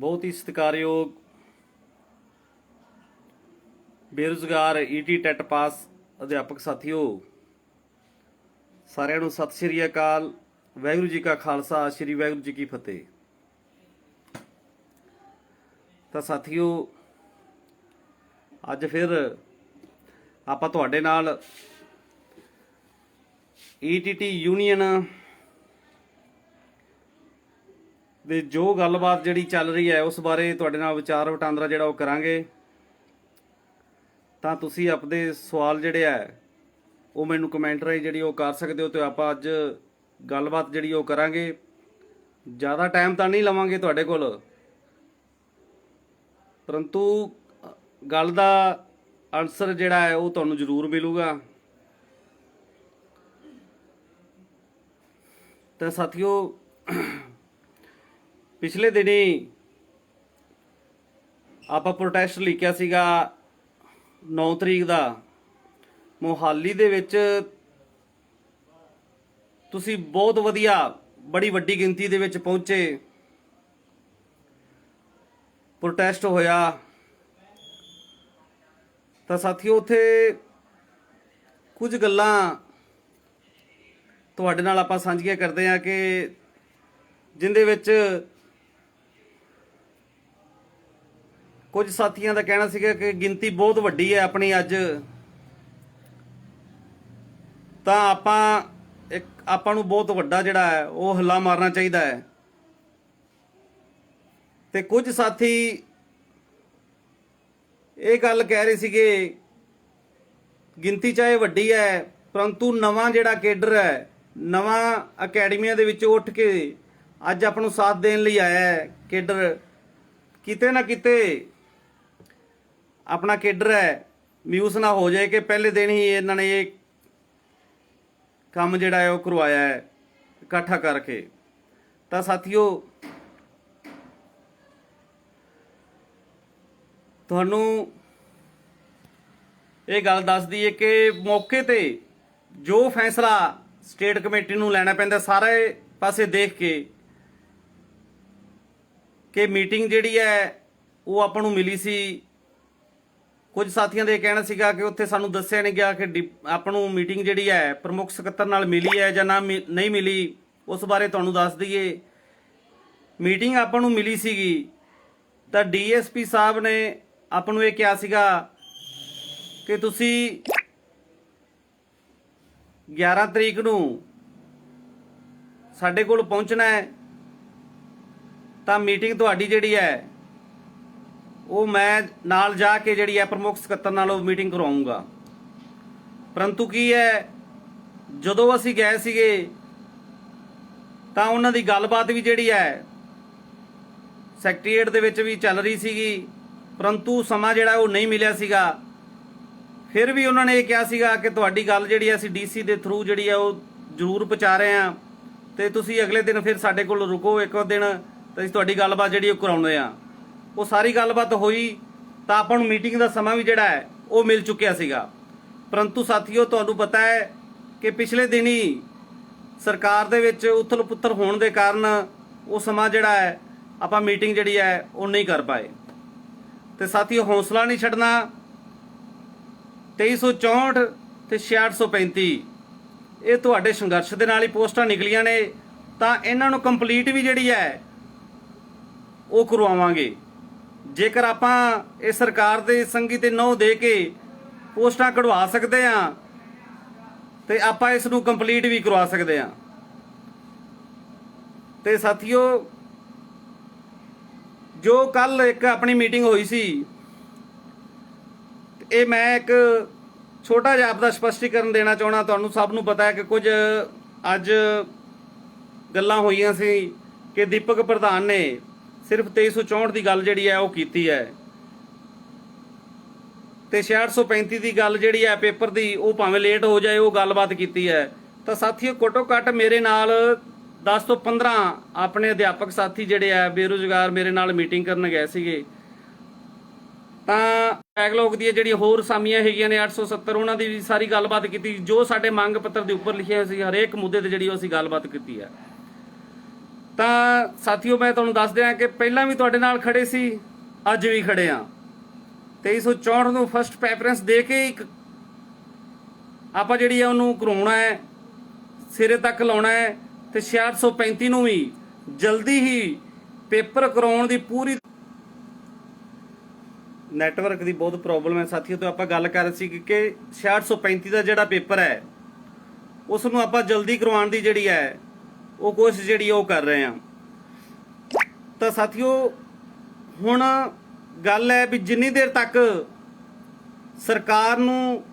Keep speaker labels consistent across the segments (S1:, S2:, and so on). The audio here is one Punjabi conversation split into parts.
S1: बहुत ही सत्कारयोग बेरोजगार ईटी टैट पास अध्यापक साथियों, सारिਆਂ ਨੂੰ सत श्री अकाल। वाहिगुरू जी का खालसा, श्री वाहिगुरू जी की फतेह। तो साथियों, अज फिर आपां तुहाडे नाल ईटीटी यूनीयन दे जो गलबात जिहड़ी चल रही है उस बारे तुहाडे नाल विचार वटांदरा जिहड़ा वो करांगे। ਤਾਂ ਤੁਸੀਂ अपने सवाल ਜਿਹੜੇ ਹੈ ਉਹ ਮੈਨੂੰ ਕਮੈਂਟ ਰਾਹੀਂ ਜਿਹੜੀ ਉਹ ਕਰ ਸਕਦੇ ਹੋ ਤੇ ਆਪਾਂ ਅੱਜ ਗੱਲਬਾਤ ਜਿਹੜੀ ਉਹ ਕਰਾਂਗੇ। ਜ਼ਿਆਦਾ ਟਾਈਮ ਤਾਂ ਨਹੀਂ ਲਵਾਂਗੇ ਤੁਹਾਡੇ ਕੋਲ, ਪਰੰਤੂ ਗੱਲ ਦਾ ਆਨਸਰ ਜਿਹੜਾ ਹੈ ਉਹ ਤੁਹਾਨੂੰ ਜ਼ਰੂਰ ਮਿਲੂਗਾ। ਤਾਂ ਸਾਥੀਓ, ਪਿਛਲੇ ਦਿਨੀ ਆਪਾਂ ਪ੍ਰੋਟੈਸਟ ਲਿਖਿਆ ਸੀਗਾ 9 ਤਰੀਕ ਦਾ मोहाली ਦੇ ਵਿੱਚ। ਤੁਸੀਂ ਬਹੁਤ ਵਧੀਆ ਬੜੀ ਵੱਡੀ ਗਿਣਤੀ ਦੇ ਵਿੱਚ ਪਹੁੰਚੇ, ਪ੍ਰੋਟੈਸਟ ਹੋਇਆ। ਤਾਂ ਸਾਥੀਓ, ਉੱਥੇ ਕੁਝ ਗੱਲਾਂ ਤੁਹਾਡੇ ਨਾਲ ਆਪਾਂ ਸਾਂਝੀਆਂ ਕਰਦੇ ਹਾਂ ਕਿ ਜਿੰਦੇ ਵਿੱਚ ਕੁਝ ਸਾਥੀਆਂ ਦਾ ਕਹਿਣਾ ਸੀਗਾ ਕਿ ਗਿਣਤੀ ਬਹੁਤ ਵੱਡੀ ਹੈ ਆਪਣੀ ਅੱਜ, ਤਾਂ ਆਪਾਂ ਨੂੰ ਬਹੁਤ ਵੱਡਾ ਜਿਹੜਾ ਹੈ ਉਹ ਹੱਲਾ ਮਾਰਨਾ ਚਾਹੀਦਾ ਹੈ। ਤੇ ਕੁਝ ਸਾਥੀ ਇਹ ਗੱਲ ਕਹਿ ਰਹੇ ਸੀਗੇ ਗਿਣਤੀ ਚਾਹੇ ਵੱਡੀ ਹੈ ਪਰੰਤੂ ਨਵਾਂ ਜਿਹੜਾ ਕੇਡਰ ਹੈ, ਨਵਾਂ ਅਕੈਡਮੀਆਂ ਦੇ ਵਿੱਚ ਉੱਠ ਕੇ ਅੱਜ ਆਪਾਂ ਨੂੰ ਸਾਥ ਦੇਣ ਲਈ ਆਇਆ ਹੈ ਕੇਡਰ। ਕਿਤੇ ਨਾ ਕਿਤੇ ਆਪਣਾ ਕੇਡਰ ਹੈ ਮਿਊਸ ਨਾ ਹੋ ਜਾਏ ਕਿ ਪਹਿਲੇ ਦਿਨ ਹੀ ਇਹਨਾਂ ਨੇ ਇਹ ਕੰਮ ਜਿਹੜਾ ਹੈ ਉਹ ਕਰਵਾਇਆ ਹੈ ਇਕੱਠਾ ਕਰਕੇ। ਤਾਂ ਸਾਥੀਓ, ਤੁਹਾਨੂੰ ਇਹ ਗੱਲ ਦੱਸ ਦਈਏ ਕਿ ਮੌਕੇ ਤੇ ਜੋ ਫੈਸਲਾ ਸਟੇਟ ਕਮੇਟੀ ਨੂੰ ਲੈਣਾ ਪੈਂਦਾ ਸਾਰੇ ਪਾਸੇ ਦੇਖ ਕੇ, ਕਿ ਮੀਟਿੰਗ ਜਿਹੜੀ ਹੈ ਉਹ ਆਪਾਂ ਨੂੰ ਮਿਲੀ ਸੀ। ਕੁਝ ਸਾਥੀਆਂ ਦੇ ਕਹਿਣਾ ਸੀਗਾ ਕਿ ਉੱਥੇ ਸਾਨੂੰ ਦੱਸਿਆ ਨਹੀਂ ਗਿਆ ਕਿ ਆਪਾਂ ਨੂੰ ਮੀਟਿੰਗ ਜਿਹੜੀ ਹੈ ਪ੍ਰਮੁੱਖ ਸਕੱਤਰ ਨਾਲ ਮਿਲੀ ਹੈ ਜਾਂ ਨਾ ਨਹੀਂ ਮਿਲੀ। ਉਸ ਬਾਰੇ ਤੁਹਾਨੂੰ ਦੱਸ ਦਈਏ, ਮੀਟਿੰਗ ਆਪਾਂ ਨੂੰ ਮਿਲੀ ਸੀਗੀ ਤਾਂ ਡੀਐਸਪੀ ਸਾਹਿਬ ਨੇ ਆਪਾਂ ਨੂੰ ਇਹ ਕਿਹਾ ਸੀਗਾ ਕਿ ਤੁਸੀਂ 11 ਤਰੀਕ ਨੂੰ ਸਾਡੇ ਕੋਲ ਪਹੁੰਚਣਾ ਹੈ, ਤਾਂ ਮੀਟਿੰਗ ਤੁਹਾਡੀ ਜਿਹੜੀ ਹੈ ਉਹ ਮੈਂ ਨਾਲ ਜਾ ਕੇ ਜਿਹੜੀ ਹੈ ਪ੍ਰਮੁੱਖ ਸਕੱਤਰ ਨਾਲ ਉਹ ਮੀਟਿੰਗ ਕਰਵਾਉਂਗਾ। ਪਰੰਤੂ ਕੀ ਹੈ, ਜਦੋਂ ਅਸੀਂ ਗਏ ਸੀਗੇ ਤਾਂ ਉਹਨਾਂ ਦੀ ਗੱਲਬਾਤ ਵੀ ਜਿਹੜੀ ਹੈ ਸੈਕਟਰੀਏਟ ਦੇ ਵਿੱਚ ਵੀ ਚੱਲ ਰਹੀ ਸੀਗੀ, ਪਰੰਤੂ ਸਮਾਂ ਜਿਹੜਾ ਉਹ ਨਹੀਂ ਮਿਲਿਆ ਸੀਗਾ। ਫਿਰ ਵੀ ਉਹਨਾਂ ਨੇ ਇਹ ਕਿਹਾ ਸੀਗਾ ਕਿ ਤੁਹਾਡੀ ਗੱਲ ਜਿਹੜੀ ਹੈ ਅਸੀਂ ਡੀਸੀ ਦੇ ਥਰੂ ਜਿਹੜੀ ਹੈ ਉਹ ਜ਼ਰੂਰ ਪਹੁੰਚਾ ਰਹੇ ਹਾਂ ਤੇ ਤੁਸੀਂ ਅਗਲੇ ਦਿਨ ਫਿਰ ਸਾਡੇ ਕੋਲ ਰੁਕੋ ਇੱਕ ਦਿਨ, ਤੇ ਅਸੀਂ ਤੁਹਾਡੀ ਗੱਲਬਾਤ ਜਿਹੜੀ ਉਹ ਕਰਾਉਂਦੇ ਹਾਂ। ਉਹ ਸਾਰੀ ਗੱਲਬਾਤ ਹੋਈ ਤਾਂ ਆਪਾਂ ਨੂੰ ਮੀਟਿੰਗ ਦਾ ਸਮਾਂ ਵੀ ਜਿਹੜਾ ਹੈ ਉਹ ਮਿਲ ਚੁੱਕਿਆ ਸੀਗਾ। ਪਰੰਤੂ ਸਾਥੀਓ, ਤੁਹਾਨੂੰ ਪਤਾ ਹੈ ਕਿ ਪਿਛਲੇ ਦਿਨ ਹੀ ਸਰਕਾਰ ਦੇ ਵਿੱਚ ਉਥਲ ਪੁੱਥਲ ਹੋਣ ਦੇ ਕਾਰਨ ਉਹ ਸਮਾਂ ਜਿਹੜਾ ਹੈ ਆਪਾਂ ਮੀਟਿੰਗ ਜਿਹੜੀ ਹੈ ਉਹ ਨਹੀਂ ਕਰ ਪਾਏ। ਤੇ ਸਾਥੀਓ, ਹੌਸਲਾ ਨਹੀਂ ਛੱਡਣਾ। 2364 ਤੇ 6635 ਇਹ ਤੁਹਾਡੇ ਸੰਘਰਸ਼ ਦੇ ਨਾਲ ਹੀ ਪੋਸਟਾਂ ਨਿਕਲੀਆਂ ਨੇ, ਤਾਂ ਇਹਨਾਂ ਨੂੰ ਕੰਪਲੀਟ ਵੀ ਜਿਹੜੀ ਹੈ ਉਹ ਕਰਵਾਵਾਂਗੇ। ਜੇਕਰ ਆਪਾਂ ਇਹ ਸਰਕਾਰ ਦੇ ਸੰਗੀ ਤੇ ਨਹੁੰ ਦੇ ਕੇ ਪੋਸਟਾਂ ਕਢਵਾ ਸਕਦੇ ਹਾਂ ਤੇ ਆਪਾਂ ਇਸ ਨੂੰ ਕੰਪਲੀਟ ਵੀ ਕਰਵਾ ਸਕਦੇ ਹਾਂ। ਤੇ ਸਾਥੀਓ, ਜੋ ਕੱਲ ਇੱਕ ਆਪਣੀ ਮੀਟਿੰਗ ਹੋਈ ਸੀ, ਇਹ ਮੈਂ ਇੱਕ ਛੋਟਾ ਜਿਹਾ ਆਪਦਾ ਸਪਸ਼ਟੀਕਰਨ ਦੇਣਾ ਚਾਹੁੰਦਾ। ਤੁਹਾਨੂੰ ਸਭ ਨੂੰ ਪਤਾ ਹੈ ਕਿ ਕੁਝ ਅੱਜ ਗੱਲਾਂ ਹੋਈਆਂ ਸੀ ਕਿ ਦੀਪਕ ਪ੍ਰਧਾਨ ਨੇ ਸਿਰਫ 2364 ਦੀ ਗੱਲ ਜਿਹੜੀ ਹੈ ਉਹ ਕੀਤੀ ਹੈ ਤੇ 6635 ਦੀ ਗੱਲ ਜਿਹੜੀ ਹੈ ਪੇਪਰ ਦੀ ਉਹ ਭਾਵੇਂ ਲੇਟ ਹੋ ਜਾਏ ਉਹ ਗੱਲਬਾਤ ਕੀਤੀ ਹੈ। ਤਾਂ ਸਾਥੀਓ, ਘੱਟੋ ਘੱਟ ਮੇਰੇ ਨਾਲ 10 ਤੋਂ 15 ਆਪਣੇ ਅਧਿਆਪਕ ਸਾਥੀ ਜਿਹੜੇ ਆ ਬੇਰੁਜ਼ਗਾਰ ਮੇਰੇ ਨਾਲ ਮੀਟਿੰਗ ਕਰਨ ਗਏ ਸੀਗੇ। ਤਾਂ ਬੈਕਲੌਗ ਦੀਆਂ ਜਿਹੜੀਆਂ ਹੋਰ ਸਾਮੀਆਂ ਹੈਗੀਆਂ ਨੇ 870, ਉਹਨਾਂ ਦੀ ਵੀ ਸਾਰੀ ਗੱਲਬਾਤ ਕੀਤੀ। ਜੋ ਸਾਡੇ ਮੰਗ ਪੱਤਰ ਦੇ ਉੱਪਰ ਲਿਖਿਆ ਹੋਇਆ ਸੀ ਹਰੇਕ ਮੁੱਦੇ ਤੇ ਜਿਹੜੀ ਉਹ ਅਸੀਂ ਗੱਲਬਾਤ ਕੀਤੀ ਹੈ। ਤਾਂ ਸਾਥੀਓ ਮੈਂ ਤੁਹਾਨੂੰ ਦੱਸ ਦਿਆਂ ਕਿ ਪਹਿਲਾਂ ਵੀ ਤੁਹਾਡੇ ਨਾਲ ਖੜੇ ਸੀ, ਅੱਜ ਵੀ ਖੜੇ ਆ। 2364 ਨੂੰ ਫਸਟ ਪ੍ਰੈਫਰੈਂਸ ਦੇ ਕੇ ਇੱਕ ਆਪਾਂ ਜਿਹੜੀ ਆ ਉਹਨੂੰ ਕਰਵਾਉਣਾ ਹੈ, ਸਿਰੇ ਤੱਕ ਲਾਉਣਾ ਹੈ। ਤੇ 6635 ਨੂੰ ਵੀ ਜਲਦੀ ਹੀ ਪੇਪਰ ਕਰਾਉਣ ਦੀ ਪੂਰੀ ਨੈਟਵਰਕ ਦੀ ਬਹੁਤ ਪ੍ਰੋਬਲਮ ਹੈ ਸਾਥੀਓ। ਤੋਂ ਆਪਾਂ ਗੱਲ ਕਰ ਰਹੇ ਸੀ ਕਿ 6635 ਦਾ ਜਿਹੜਾ ਪੇਪਰ ਹੈ ਉਸ ਨੂੰ ਆਪਾਂ ਜਲਦੀ ਕਰਵਾਉਣ ਦੀ ਜਿਹੜੀ ਹੈ ਉਹ ਕੋਸ਼ਿਸ਼ ਜਿਹੜੀ ਉਹ ਕਰ ਰਹੇ ਆ। ਤਾਂ ਸਾਥੀਓ ਹੁਣ ਗੱਲ ਹੈ ਵੀ ਜਿੰਨੀ ਦੇਰ ਤੱਕ ਸਰਕਾਰ ਨੂੰ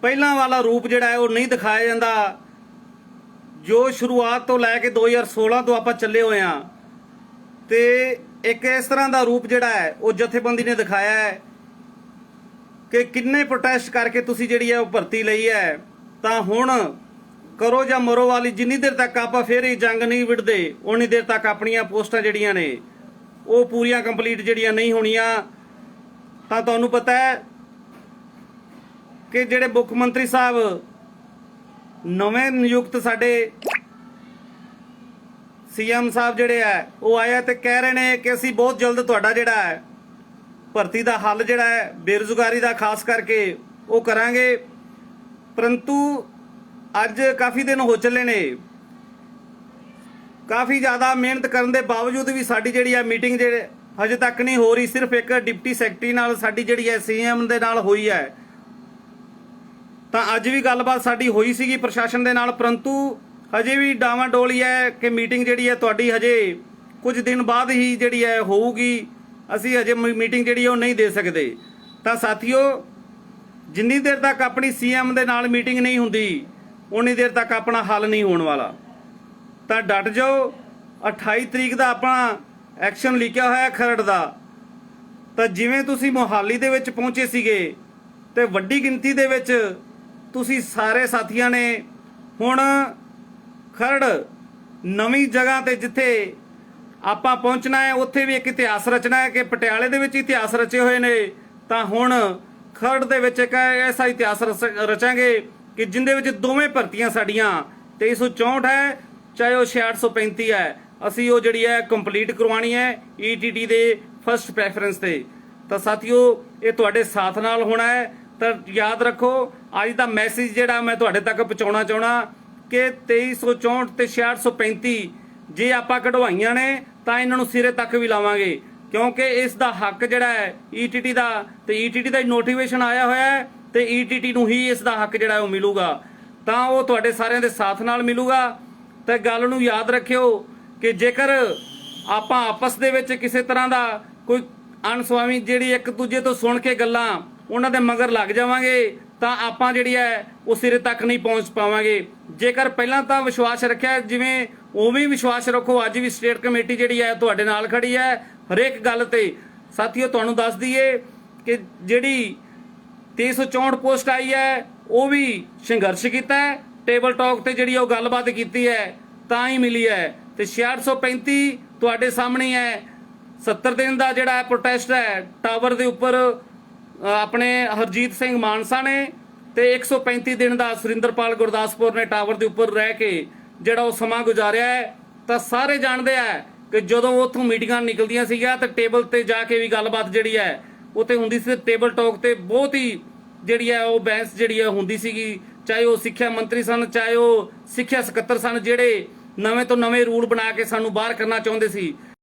S1: ਪਹਿਲਾਂ ਵਾਲਾ ਰੂਪ ਜਿਹੜਾ ਹੈ ਉਹ ਨਹੀਂ ਦਿਖਾਇਆ ਜਾਂਦਾ, ਜੋ ਸ਼ੁਰੂਆਤ ਤੋਂ ਲੈ ਕੇ 2016 ਤੋਂ ਆਪਾਂ ਚੱਲੇ ਹੋਏ ਆ, ਤੇ ਇੱਕ ਇਸ ਤਰ੍ਹਾਂ ਦਾ ਰੂਪ ਜਿਹੜਾ ਹੈ ਉਹ ਜਥੇਬੰਦੀ ਨੇ ਦਿਖਾਇਆ ਹੈ ਕਿ ਕਿੰਨੇ ਪ੍ਰੋਟੈਸਟ ਕਰਕੇ ਤੁਸੀਂ ਜਿਹੜੀ ਹੈ ਉਹ ਭਰਤੀ ਲਈ ਹੈ। ਤਾਂ ਹੁਣ ਕਰੋ ਜਾਂ ਮਰੋ ਵਾਲੀ ਜਿੰਨੀ ਦੇਰ ਤੱਕ ਆਪਾਂ ਫਿਰ ਇਹ ਜੰਗ ਨਹੀਂ ਵਿੜਦੇ ਉਨੀ ਦੇਰ ਤੱਕ ਆਪਣੀਆਂ ਪੋਸਟਾਂ ਜਿਹੜੀਆਂ ਨੇ ਉਹ ਪੂਰੀਆਂ ਕੰਪਲੀਟ ਜਿਹੜੀਆਂ ਨਹੀਂ ਹੋਣੀਆਂ। ਤਾਂ ਤੁਹਾਨੂੰ ਪਤਾ ਹੈ ਕਿ ਜਿਹੜੇ ਮੁੱਖ ਮੰਤਰੀ ਸਾਹਿਬ ਨਵੇਂ ਨਿਯੁਕਤ ਸਾਡੇ ਸੀਐਮ ਸਾਹਿਬ ਜਿਹੜੇ ਆ ਉਹ ਆਏ ਤੇ ਕਹਿ ਰਹੇ ਨੇ ਕਿ ਅਸੀਂ ਬਹੁਤ ਜਲਦ ਤੁਹਾਡਾ ਜਿਹੜਾ ਹੈ ਭਰਤੀ ਦਾ ਹੱਲ ਜਿਹੜਾ ਹੈ ਬੇਰੁਜ਼ਗਾਰੀ ਦਾ ਖਾਸ ਕਰਕੇ ਉਹ ਕਰਾਂਗੇ। ਪਰੰਤੂ ਅੱਜ ਕਾਫੀ ਦਿਨ ਹੋ ਚੱਲੇ ਨੇ, ਕਾਫੀ ਜ਼ਿਆਦਾ ਮਿਹਨਤ ਕਰਨ ਦੇ ਬਾਵਜੂਦ ਵੀ ਸਾਡੀ ਜਿਹੜੀ ਹੈ ਮੀਟਿੰਗ ਜਿਹੜੇ ਹਜੇ ਤੱਕ ਨਹੀਂ ਹੋ ਰਹੀ। ਸਿਰਫ ਇੱਕ ਡਿਪਟੀ ਸੈਕਟਰੀ ਨਾਲ ਸਾਡੀ ਜਿਹੜੀ ਹੈ ਸੀਐਮ ਦੇ ਨਾਲ ਹੋਈ ਹੈ। ਤਾਂ ਅੱਜ ਵੀ ਗੱਲਬਾਤ ਸਾਡੀ ਹੋਈ ਸੀਗੀ ਪ੍ਰਸ਼ਾਸਨ ਦੇ ਨਾਲ, ਪਰੰਤੂ ਹਜੇ ਵੀ ਡਾਵਾਡੋਲੀ ਹੈ ਕਿ ਮੀਟਿੰਗ ਜਿਹੜੀ ਹੈ ਤੁਹਾਡੀ ਹਜੇ ਕੁਝ ਦਿਨ ਬਾਅਦ ਹੀ ਜਿਹੜੀ ਹੈ ਹੋਊਗੀ। ਅਸੀਂ ਹਜੇ ਮੀਟਿੰਗ ਜਿਹੜੀ ਉਹ ਨਹੀਂ ਦੇ ਸਕਦੇ। ਤਾਂ ਸਾਥੀਓ ਜਿੰਨੀ ਦੇਰ ਤੱਕ ਆਪਣੀ ਸੀਐਮ ਦੇ ਨਾਲ ਮੀਟਿੰਗ ਨਹੀਂ ਹੁੰਦੀ ਉਨੀ ਦੇਰ ਤੱਕ ਆਪਣਾ ਹੱਲ ਨਹੀਂ ਹੋਣ ਵਾਲਾ। ਤਾਂ ਡਟ ਜਾਓ। 28 ਤਰੀਕ ਦਾ ਆਪਣਾ ਐਕਸ਼ਨ ਲਿਖਿਆ ਹੋਇਆ ਖਰੜ ਦਾ। ਤਾਂ ਜਿਵੇਂ ਤੁਸੀਂ ਮੋਹਾਲੀ ਦੇ ਵਿੱਚ ਪਹੁੰਚੇ ਸੀਗੇ ਤੇ ਵੱਡੀ ਗਿਣਤੀ ਦੇ ਵਿੱਚ ਤੁਸੀਂ ਸਾਰੇ ਸਾਥੀਆਂ ਨੇ ਹੁਣ ਖਰੜ ਨਵੀਂ ਜਗ੍ਹਾ ਤੇ ਜਿੱਥੇ ਆਪਾਂ ਪਹੁੰਚਣਾ ਹੈ ਉੱਥੇ ਵੀ ਇੱਕ ਇਤਿਹਾਸ ਰਚਣਾ ਹੈ ਕਿ ਪਟਿਆਲੇ ਦੇ ਵਿੱਚ ਇਤਿਹਾਸ ਰਚੇ ਹੋਏ ਨੇ। ਤਾਂ ਹੁਣ ਖਰੜ ਦੇ ਵਿੱਚ ਇੱਕ ਐਸਾ ਇਤਿਹਾਸ ਰਚਾਂਗੇ ਕਿ ਜਿੰਦੇ ਵਿੱਚ ਦੋਵੇਂ ਭਰਤੀਆਂ ਸਾਡੀਆਂ 2364 ਹੈ ਚਾਹੇ ਉਹ 6635 ਹੈ, ਅਸੀਂ ਉਹ ਜਿਹੜੀ ਹੈ ਕੰਪਲੀਟ ਕਰਵਾਉਣੀ ਹੈ ETT ਦੇ ਫਸਟ ਪ੍ਰੈਫਰੈਂਸ ਤੇ। ਤਾਂ ਸਾਥੀਓ ਇਹ ਤੁਹਾਡੇ ਸਾਥ ਨਾਲ ਹੋਣਾ ਹੈ। ਤਾਂ ਯਾਦ ਰੱਖੋ ਅੱਜ ਦਾ ਮੈਸੇਜ ਜਿਹੜਾ ਮੈਂ ਤੁਹਾਡੇ ਤੱਕ ਪਹੁੰਚਾਉਣਾ ਚਾਹਣਾ ਕਿ 2364 ਤੇ 6635 ਜੇ ਆਪਾਂ ਕਢਵਾਈਆਂ ਨੇ ਤਾਂ ਇਹਨਾਂ ਨੂੰ ਸਿਰੇ ਤੱਕ ਵੀ ਲਾਵਾਂਗੇ, ਕਿਉਂਕਿ ਇਸ ਦਾ ਹੱਕ ਜਿਹੜਾ ਹੈ ETT ਦਾ, ਤੇ ETT ਦਾ ਨੋਟੀਫਿਕੇਸ਼ਨ ਆਇਆ ਹੋਇਆ ਹੈ ਤੇ ETT ਨੂੰ ਹੀ ਇਸ ਦਾ ਹੱਕ ਜਿਹੜਾ ਉਹ ਮਿਲੂਗਾ। ਤਾਂ ਉਹ ਤੁਹਾਡੇ ਸਾਰਿਆਂ ਦੇ ਸਾਥ ਨਾਲ ਮਿਲੂਗਾ। ਤੇ ਗੱਲ ਨੂੰ ਯਾਦ ਰੱਖਿਓ ਕਿ ਜੇਕਰ ਆਪਾਂ ਆਪਸ ਦੇ ਵਿੱਚ ਕਿਸੇ ਤਰ੍ਹਾਂ ਦਾ ਕੋਈ ਅਣਸੁਆਮੀ ਜਿਹੜੀ ਇੱਕ ਦੂਜੇ ਤੋਂ ਸੁਣ ਕੇ ਗੱਲਾਂ ਉਹਨਾਂ ਦੇ ਮਗਰ ਲੱਗ ਜਾਵਾਂਗੇ ਤਾਂ ਆਪਾਂ ਜਿਹੜੀ ਹੈ ਉਹ ਸਿਰੇ ਤੱਕ ਨਹੀਂ ਪਹੁੰਚ ਪਾਵਾਂਗੇ। ਜੇਕਰ ਪਹਿਲਾਂ ਤਾਂ ਵਿਸ਼ਵਾਸ ਰੱਖਿਆ ਜਿਵੇਂ ਉਵੇਂ ਵਿਸ਼ਵਾਸ ਰੱਖੋ। ਅੱਜ ਵੀ ਸਟੇਟ ਕਮੇਟੀ ਜਿਹੜੀ ਹੈ ਤੁਹਾਡੇ ਨਾਲ ਖੜੀ ਹੈ ਹਰੇਕ ਗੱਲ ਤੇ। ਸਾਥੀਓ ਤੁਹਾਨੂੰ ਦੱਸ ਦਈਏ ਕਿ ਜਿਹੜੀ 364 ਪੋਸਟ ਆਈ ਹੈ ਉਹ ਵੀ ਸੰਘਰਸ਼ ਕੀਤਾ ਹੈ, ਟੇਬਲ ਟਾਕ ਤੇ ਜਿਹੜੀ ਉਹ ਗੱਲਬਾਤ ਕੀਤੀ ਹੈ ਤਾਂ ਹੀ ਮਿਲੀ ਹੈ। ਤੇ 6635 ਤੁਹਾਡੇ ਸਾਹਮਣੇ ਹੈ। 70 ਦਿਨ ਦਾ ਜਿਹੜਾ ਹੈ ਪ੍ਰੋਟੈਸਟ ਹੈ ਟਾਵਰ ਦੇ ਉੱਪਰ ਆਪਣੇ ਹਰਜੀਤ ਸਿੰਘ ਮਾਨਸਾ ਨੇ, ਤੇ 135 ਦਿਨ ਦਾ ਸੁਰਿੰਦਰਪਾਲ ਗੁਰਦਾਸਪੁਰ ਨੇ ਟਾਵਰ ਦੇ ਉੱਪਰ ਰਹਿ ਕੇ ਜਿਹੜਾ ਉਹ ਸਮਾਂ ਗੁਜ਼ਾਰਿਆ ਹੈ। ਤਾਂ ਸਾਰੇ ਜਾਣਦੇ ਆ ਕਿ ਜਦੋਂ ਉੱਥੋਂ ਮੀਟਿੰਗਾਂ ਨਿਕਲਦੀਆਂ ਸੀਗੀਆਂ ਤੇ ਟੇਬਲ ਤੇ ਜਾ ਕੇ ਵੀ ਗੱਲਬਾਤ ਜਿਹੜੀ ਹੈ ਉੱਥੇ ਹੁੰਦੀ ਸੀ। ਟੇਬਲ ਟਾਕ ਤੇ ਬਹੁਤ ਹੀ ਜਿਹੜੀ ਹੈ ਉਹ ਬਹਿਸ ਜਿਹੜੀ ਹੈ ਹੁੰਦੀ ਸੀਗੀ, ਚਾਹੇ ਉਹ ਸਿੱਖਿਆ ਮੰਤਰੀ ਸਨ ਚਾਹੇ ਉਹ ਸਿੱਖਿਆ ਸਕੱਤਰ ਸਨ ਜਿਹੜੇ ਨਵੇਂ ਤੋਂ ਨਵੇਂ ਰੂਲ ਬਣਾ ਕੇ ਸਾਨੂੰ ਬਾਹਰ ਕਰਨਾ ਚਾਹੁੰਦੇ ਸੀ।